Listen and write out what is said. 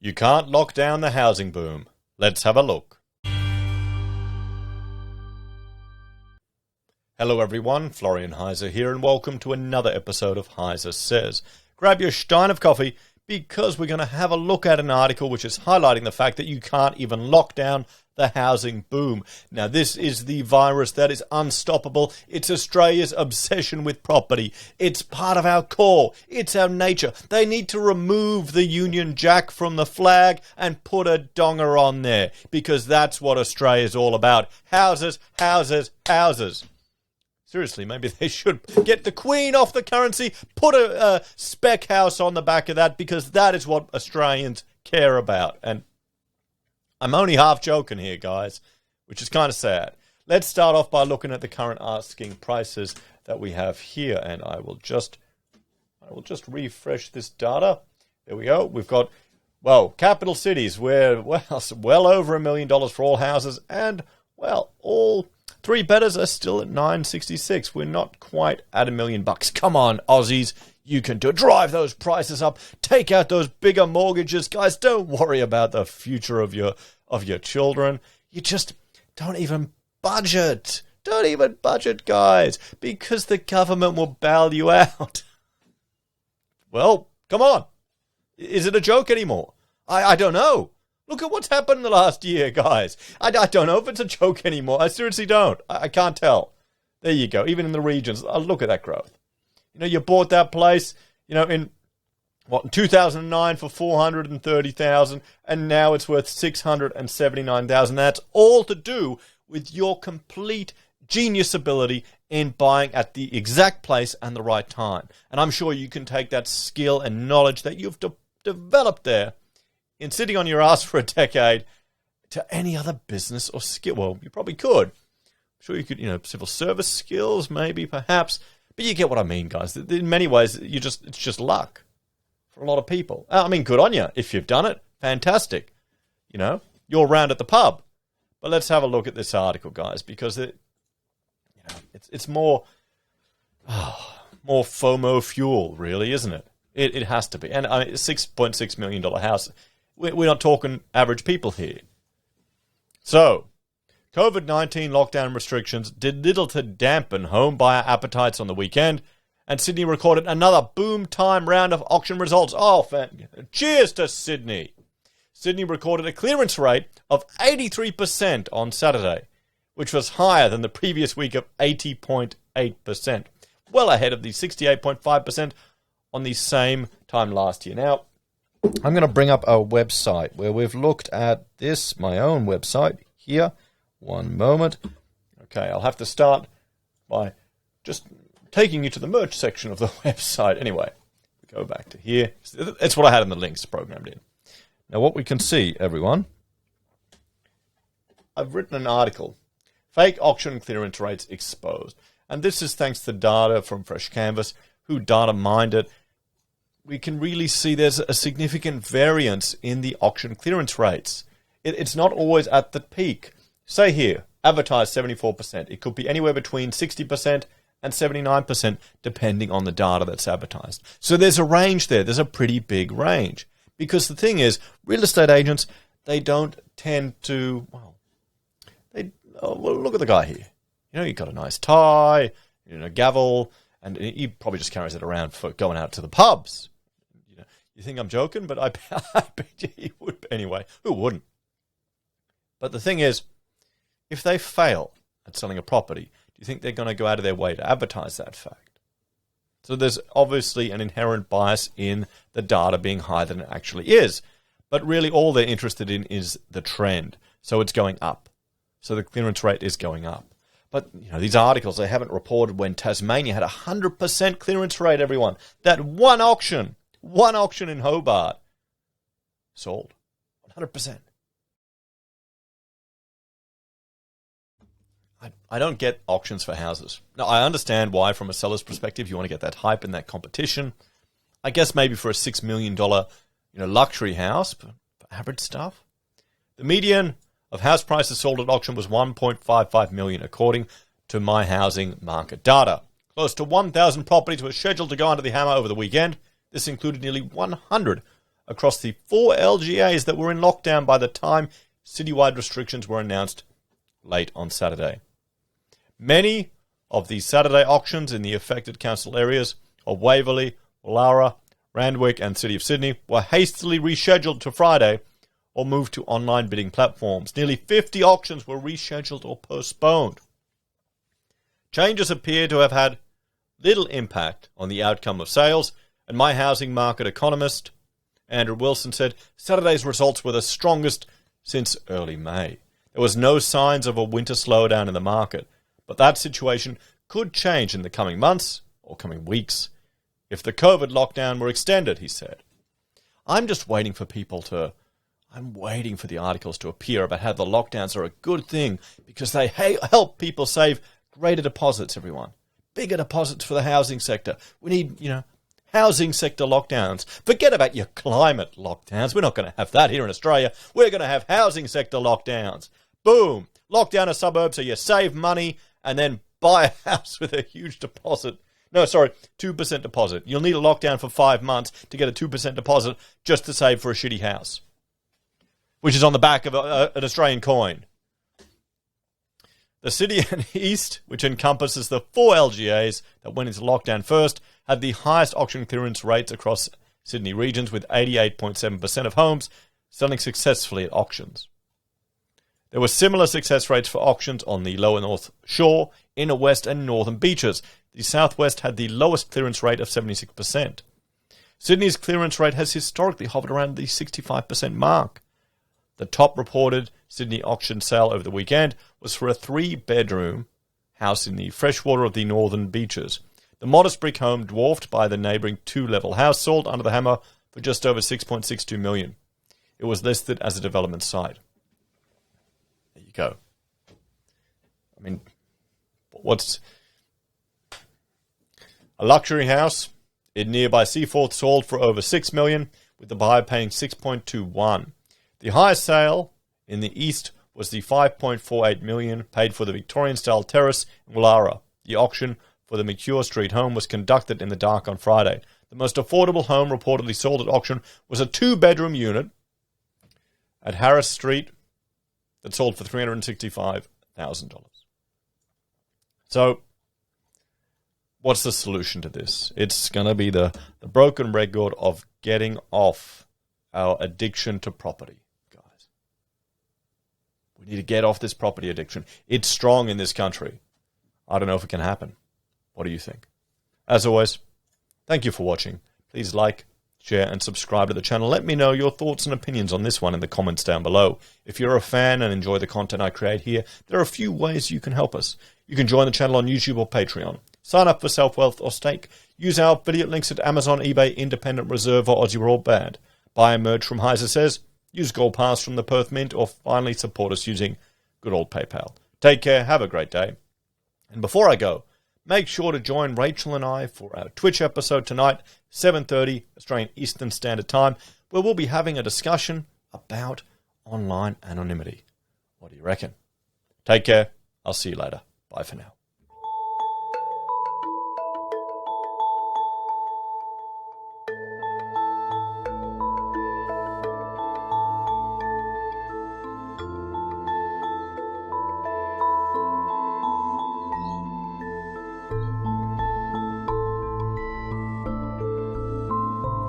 You can't lock down the housing boom. Let's have a look. Hello everyone, Florian.Heise here, and welcome to another episode of HeiseSays. Grab your stein of coffee because we're going to have a look at an article which is highlighting the fact that you can't even lock down the housing boom. Now, this is the virus that is unstoppable. It's Australia's obsession with property. It's part of our core. It's our nature. They need to remove the Union Jack from the flag and put a donger on there because that's what Australia is all about. Houses, houses, houses. Seriously, maybe they should get the Queen off the currency, put a spec house on the back of that, because that is what Australians care about. And I'm only half joking here, guys, which is kind of sad. Let's start off by looking at the current asking prices that we have here, and I will just refresh this data. There we go. We've got, well, capital cities where, well over $1 million for all houses, and, well, all three betters are still at $966. We're not quite at $1 million. Come on, Aussies. You can do it. Drive those prices up. Take out those bigger mortgages. Guys, don't worry about the future of your children. You just don't even budget. Don't even budget, guys, because the government will bail you out. Well, come on. Is it a joke anymore? I don't know. Look at what's happened in the last year, guys. I don't know if it's a joke anymore. I seriously don't. I can't tell. There you go. Even in the regions. Look at that growth. You know, you bought that place, you know, in 2009 for $430,000, and now it's worth $679,000. That's all to do with your complete genius ability in buying at the exact place and the right time. And I'm sure you can take that skill and knowledge that you've developed there in sitting on your ass for a decade to any other business or skill. Well, you probably could. I'm sure you could, you know, civil service skills, maybe, perhaps. But you get what I mean, guys. In many ways, it's just luck for a lot of people. I mean, good on you. If you've done it, fantastic. You know, you're around at the pub. But let's have a look at this article, guys, because it's more FOMO fuel, really, isn't it? It has to be. And I mean, a $6.6 million house. We're not talking average people here. So, COVID-19 lockdown restrictions did little to dampen home buyer appetites on the weekend, and Sydney recorded another boom-time round of auction results. Oh, cheers to Sydney! Sydney recorded a clearance rate of 83% on Saturday, which was higher than the previous week of 80.8%, well ahead of the 68.5% on the same time last year. Now, I'm going to bring up our website where we've looked at this, my own website here. One moment. Okay, I'll have to start by just taking you to the merch section of the website. Anyway, we go back to here. It's what I had in the links programmed in. Now, what we can see, everyone, I've written an article, Fake Auction Clearance Rates Exposed. And this is thanks to data from Fresh Canvas, who data mined it. We can really see there's a significant variance in the auction clearance rates. It's not always at the peak. Say here, advertised 74%. It could be anywhere between 60% and 79%, depending on the data that's advertised. So there's a range there. There's a pretty big range. Because the thing is, real estate agents, they don't tend to, well, look at the guy here. You know, he got a nice tie, you know, gavel, and he probably just carries it around for going out to the pubs. You know, you think I'm joking, but I bet you he would. Anyway, who wouldn't? But the thing is, if they fail at selling a property, do you think they're going to go out of their way to advertise that fact? So there's obviously an inherent bias in the data being higher than it actually is. But really all they're interested in is the trend. So it's going up. So the clearance rate is going up. But you know, these articles, they haven't reported when Tasmania had a 100% clearance rate, everyone. That one auction in Hobart sold 100%. I don't get auctions for houses. Now, I understand why, from a seller's perspective, you want to get that hype and that competition. I guess maybe for a $6 million, luxury house, but for average stuff. The median of house prices sold at auction was $1.55 million, according to My Housing market data. Close to 1,000 properties were scheduled to go under the hammer over the weekend. This included nearly 100 across the 4 LGAs that were in lockdown by the time citywide restrictions were announced late on Saturday. Many of the Saturday auctions in the affected council areas of Waverley, Woollahra, Randwick and City of Sydney were hastily rescheduled to Friday or moved to online bidding platforms. Nearly 50 auctions were rescheduled or postponed. Changes appear to have had little impact on the outcome of sales, and My Housing Market economist Andrew Wilson said Saturday's results were the strongest since early May. There was no signs of a winter slowdown in the market, but that situation could change in the coming months or coming weeks if the COVID lockdown were extended, he said. I'm waiting for the articles to appear about how the lockdowns are a good thing because they help people save greater deposits, everyone. Bigger deposits for the housing sector. We need, housing sector lockdowns. Forget about your climate lockdowns. We're not going to have that here in Australia. We're going to have housing sector lockdowns. Boom. Lockdown a suburb so you save money and then buy a house with a huge deposit. 2% deposit. You'll need a lockdown for 5 months to get a 2% deposit just to save for a shitty house, which is on the back of an Australian coin. The City and East, which encompasses the 4 LGAs that went into lockdown first, had the highest auction clearance rates across Sydney regions, with 88.7% of homes selling successfully at auctions. There were similar success rates for auctions on the lower North Shore, Inner West and Northern Beaches. The Southwest had the lowest clearance rate of 76%. Sydney's clearance rate has historically hovered around the 65% mark. The top reported Sydney auction sale over the weekend was for a 3-bedroom house in the freshwater of the Northern Beaches. The modest brick home, dwarfed by the neighbouring 2-level house, sold under the hammer for just over $6.62 million. It was listed as a development site. There you go. What's a luxury house in nearby Seaforth sold for over $6 million, with the buyer paying $6.21. The highest sale in the east was the $5.48 million paid for the Victorian-style terrace in Woollahra. The auction for the McCure Street home was conducted in the dark on Friday. The most affordable home reportedly sold at auction was a 2-bedroom unit at Harris Street that sold for $365,000. So, what's the solution to this? It's going to be the broken record of getting off our addiction to property, guys. We need to get off this property addiction. It's strong in this country. I don't know if it can happen. What do you think? As always, thank you for watching. Please like, share and subscribe to the channel. Let me know your thoughts and opinions on this one in the comments down below. If you're a fan and enjoy the content I create here, there are a few ways you can help us. You can join the channel on YouTube or Patreon. Sign up for SelfWealth or Stake. Use our affiliate links at Amazon, eBay, Independent Reserve or AussieBroadband. Buy merch from HeiseSays. Use Gold Pass from the Perth Mint, or finally support us using good old PayPal. Take care. Have a great day. And before I go, make sure to join Rachel and I for our Twitch episode tonight, 7:30 Australian Eastern Standard Time, where we'll be having a discussion about online anonymity. What do you reckon? Take care. I'll see you later. Bye for now.